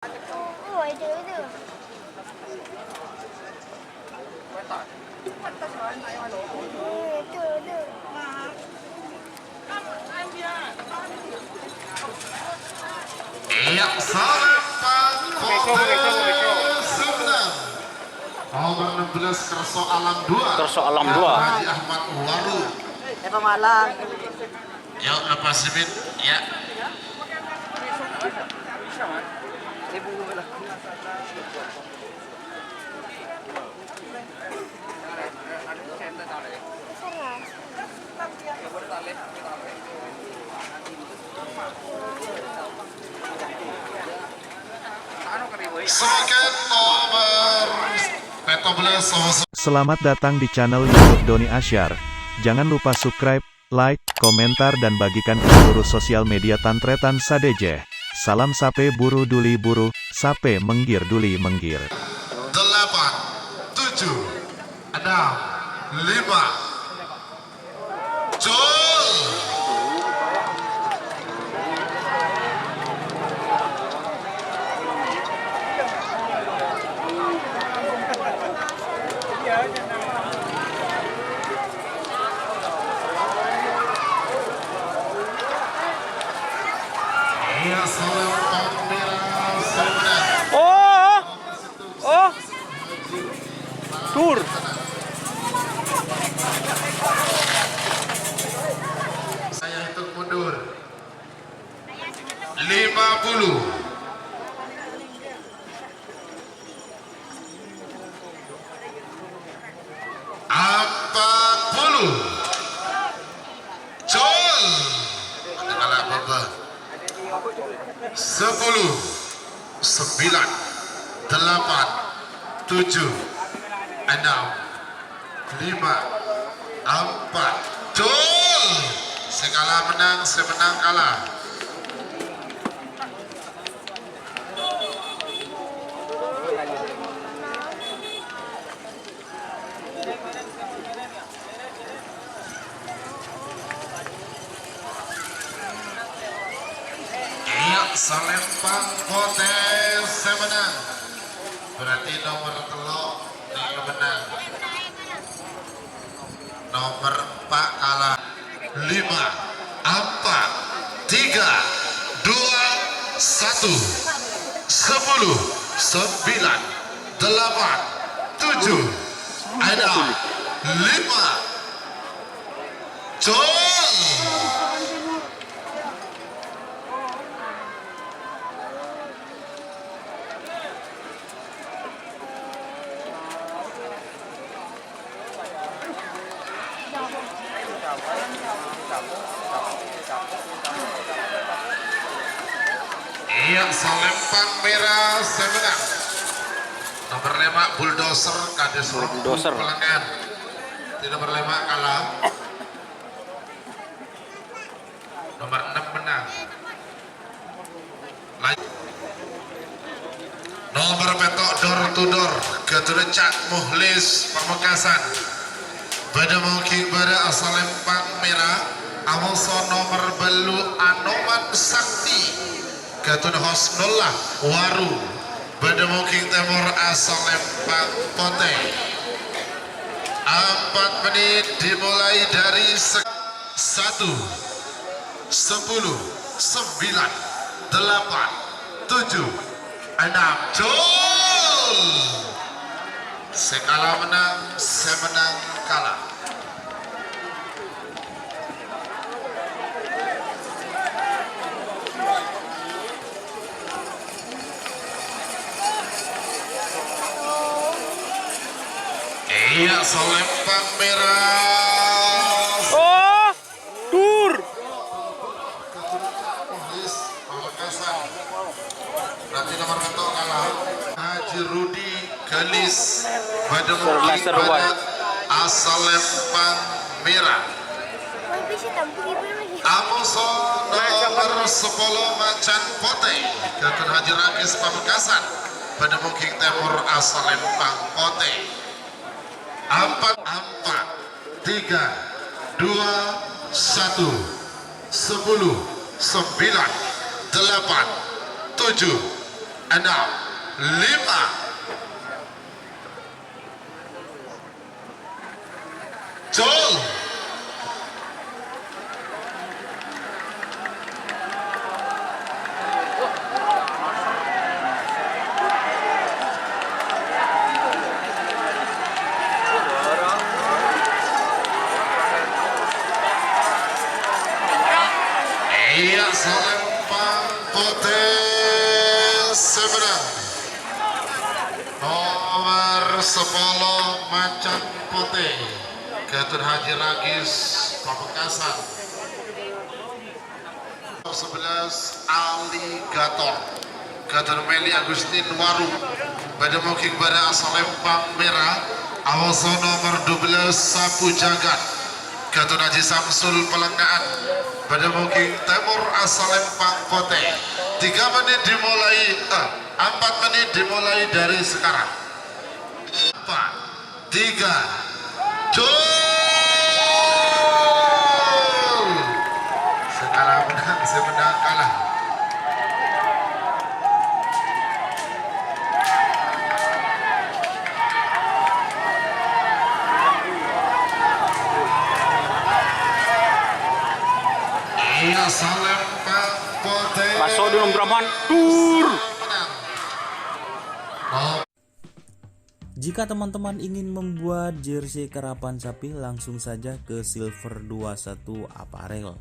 Oh, ada. Itu ada. Iya, salam Pak Sembilan. Nomor 16 Kerso Alam 2. Kerso Alam 2. Haji Ahmad Waru. Pemalang. Yuk lepas limit. Ya. Semakin nomor 14. Selamat datang di channel YouTube Doni Asyar. Jangan lupa subscribe, like, komentar dan bagikan ke seluruh sosial media Tantretan Sadejeh. Salam sape buru duli buru, sape menggir duli menggir. 8, 7, 6, 5. Jol. Iya, salam merah sembilan. Oh, tur. Saya hitung mundur. 50. 40. Jol. Ada kalah apa? 10, 9, 8, 7, 6, 5, 4. Jol. Sekala menang, semenang kalah. Iya, Salempang Potes semenang. Berarti nomor telok yang menang. Nomor 4 kalah. 5, 4, 3, 2, 1. 10, 9, 8, 7, 6, 5. Jol. Iya, Salempang merah semenang. Nomor 5 Bulldozer Kades Bulldozer. Pelengan. Di nomor 5 kalah. Nomor 6 menang. Nomor petok door to door Gaturecak Muhlis Pamekasan. Pada mungkin pada Salempang merah. Amoso nomor belu Anoman Sakti. Gatun Hosnullah Waru. Pada mungkin timur asal Lempang Pote. 4 menit dimulai dari 1, 10, 9, 8, 7, 6. Jol. Sekala menang, semenang kalah. Iya, Salempang merah. Oh, tur. Muhlis Pamekasan. Berarti nomor satu kalah. Haji Rudi Galis pada mungkin pada asal Lempang merah. Wah, bisa tampung ibu lagi. Amoso nomor 10 Macan Pote. Gatun Haji Ragis Pamekasan pada mungkin timur asal Lempang Pote. 4, 3, 2, 1. 10, 9, 8, 7, enam, lima. Jol. Iya, selempang putih sebenarnya. Nomor 10 Macan Putih Ketun Haji Ragis Pamekasan. 11 Aligator Ketun Meli Agustin Waru pada Moking pada Selempang Merah. Awaso nomor 12 Sapu Jagat Ketun Haji Samsul Pelengaan pada Moking Timur Selempang Putih. 3 menit dimulai 4 menit dimulai dari sekarang. 4, 3, jol. Sekala menang, semenang kalah. Iya, Selempang Putih. Masuk di Brahman Tur. Jika teman-teman ingin membuat jersey karapan sapi, langsung saja ke Silver 21 Apparel.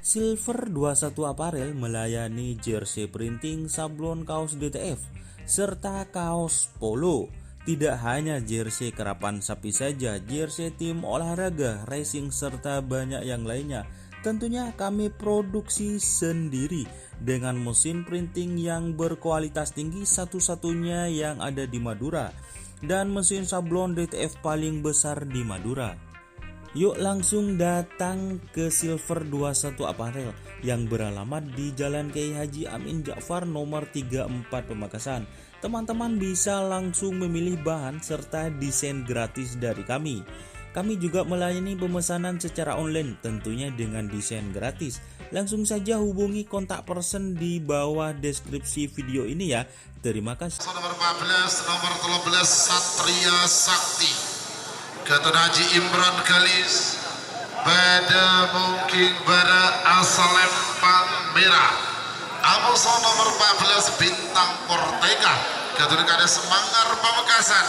Silver 21 Apparel melayani jersey printing, sablon, kaos DTF, serta kaos polo. Tidak hanya jersey karapan sapi saja, jersey tim olahraga, racing, serta banyak yang lainnya. Tentunya kami produksi sendiri dengan mesin printing yang berkualitas tinggi, satu-satunya yang ada di Madura, dan mesin sablon DTF paling besar di Madura. Yuk langsung datang ke Silver 21 Apparel yang beralamat di Jalan Kiai Haji Amin Ja'far nomor 34 Pamekasan. Teman-teman bisa langsung memilih bahan serta desain gratis dari kami. Kami juga melayani pemesanan secara online, tentunya dengan desain gratis. Langsung saja hubungi kontak person di bawah deskripsi video ini ya. Terima kasih. Nomor 14, nomor 13 Satria Sakti Ketun Haji Imran Kalis pada Mungking pada Selempang Merah. Amuso nomor 14 Bintang Portega Ketun Kades Manggar Pamekasan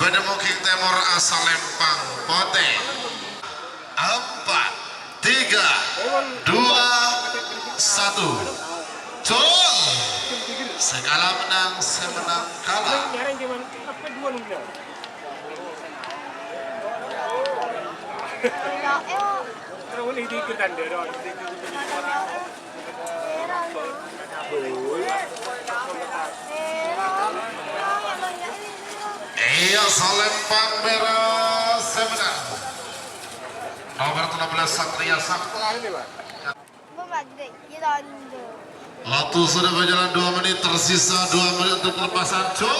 pada Mungking Timur Selempang Putih. 4, 3, 2, 1, jol. Segala menang, semenang kalah. Iya, Selempang Merah semenang. Nomor 13 Satria Sakti. Waktu sudah berjalan 2 menit, tersisa 2 menit untuk pelepasan. Jol.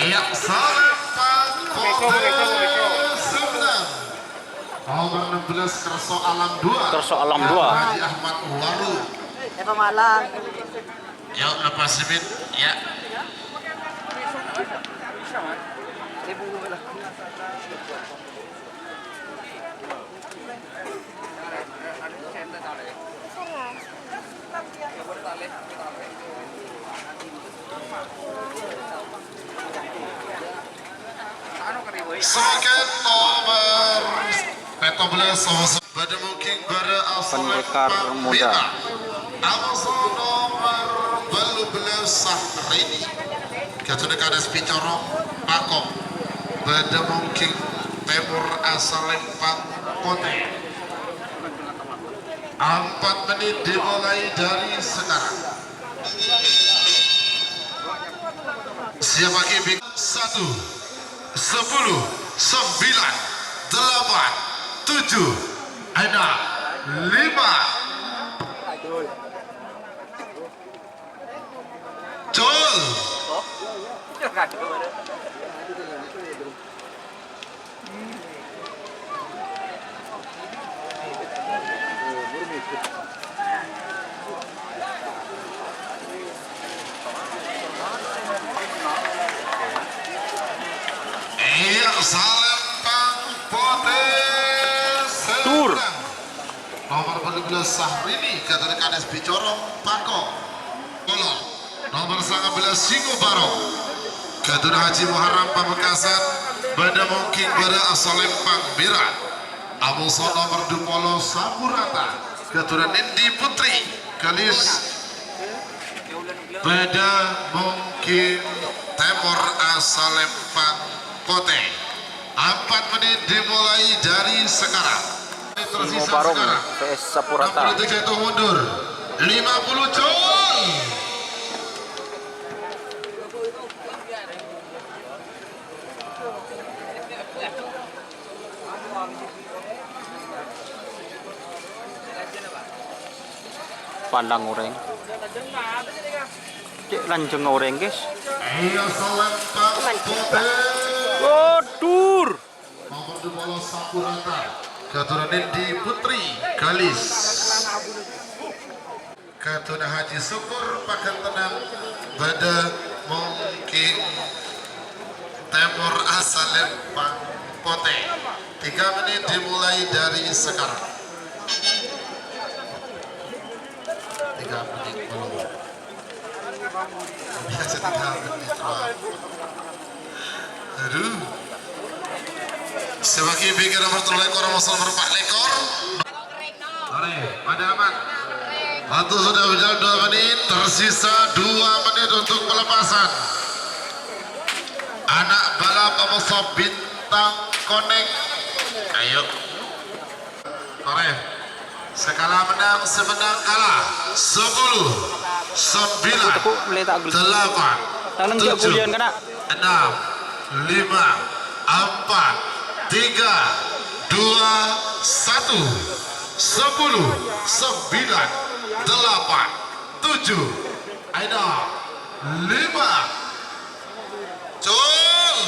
Iya, Selempang semenang. Nomor 16 Kerso Alam 2. Kerso Alam 2. Haji Ahmad Waru. Pemalang. Yuk, lepas limit. Ya. Sebagai nomor 14 pada Mungking pada Pendekar muda. Amuso nomor 12 Sahrini Ketun Kades Picorong Pakok pada Mungking Timur Selempang Putih. 4 menit dimulai dari sekarang. Siapa kiping? 1, 10, 9, 8, 7, 6, 5. Iya, Salempang Potes. Tur. Nomor 14 Sahrini, Ketua Kades Bicorong Pako. Kolor. Nomor 19 Singo Barong. Ketua Haji Muharram Pamekasan. Pada mungkin pada Salempang Merah. Amuso nomor 20 Saburata. Ketua Nindi Putri. Kalis. Pada mungkin Temor Salempang Pote. 4 menit dimulai dari sekarang. Singo Barong PS Sapurata. 60 detik itu mundur. 50 coy. Pandang orang. Cek lanjeng orang guys. Iya, Salempang Pote. Oh, tur. Nomor 20 Sapurata. Ketua Nindi Putri Kalis. Ketua Haji Syukur Pakan Tenang. Pada mungkin Temor Salempang Pote. 3 menit dimulai dari sekarang. 3 menit belum. Biasa 3 menit. Aduh. Sebagai bikin nomor 3 lekor, nomor 4 lekor. Oke, pada aman. Waktu sudah berjalan 2 menit, tersisa 2 menit untuk pelepasan. Anak balap pemusuh bintang konek. Ayo. Oke. Skala menang semenang kalah. 10, 9, Aku meletak gel. 8, Tangan dia 7, bulian kena. 6, 5, 4, 3, 2, 1, 10, 9, 8, 7, 5. Cul.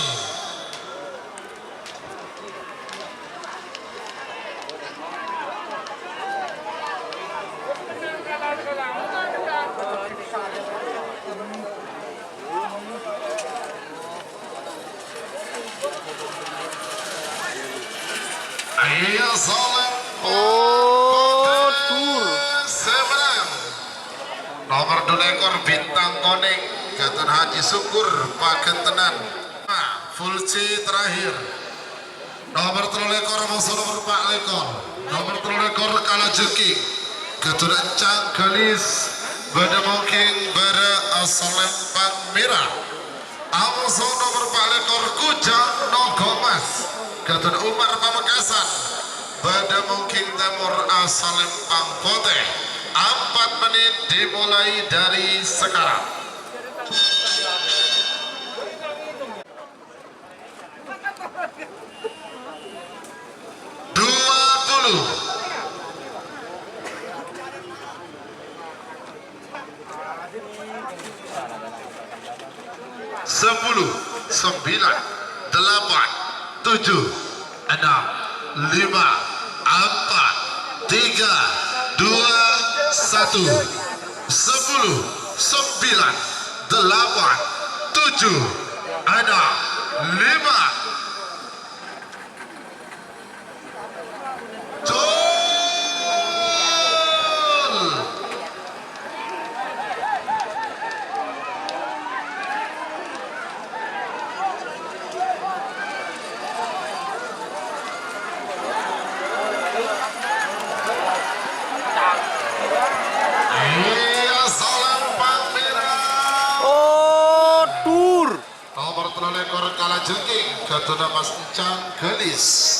Ayo Salempang Oh, tur. seberang. Nomor 2 ekor bintang koning Ketua Haji Syukur Pakentenan. Full C terakhir. Nomor 3 ekor musuh nomor 4 ekor. Nomor 3 ekor kalah jeki. Ketua Encang Kalis. Pada mungkin pada Salempang Merah. Amuso nomor 4 ekor Kujang Nogomas. Ketua Umar Pamekasan. Pada mungkin Temur Salempang Pote. 4 menit dimulai dari sekarang. Sepuluh, 9, 8, 7, 6, 5, 4, 3, 2, 1. 10, 9, 8, 7, 6, 5. Nomor 3 ekor kalah jengking Ketua Mas Encang Gelis.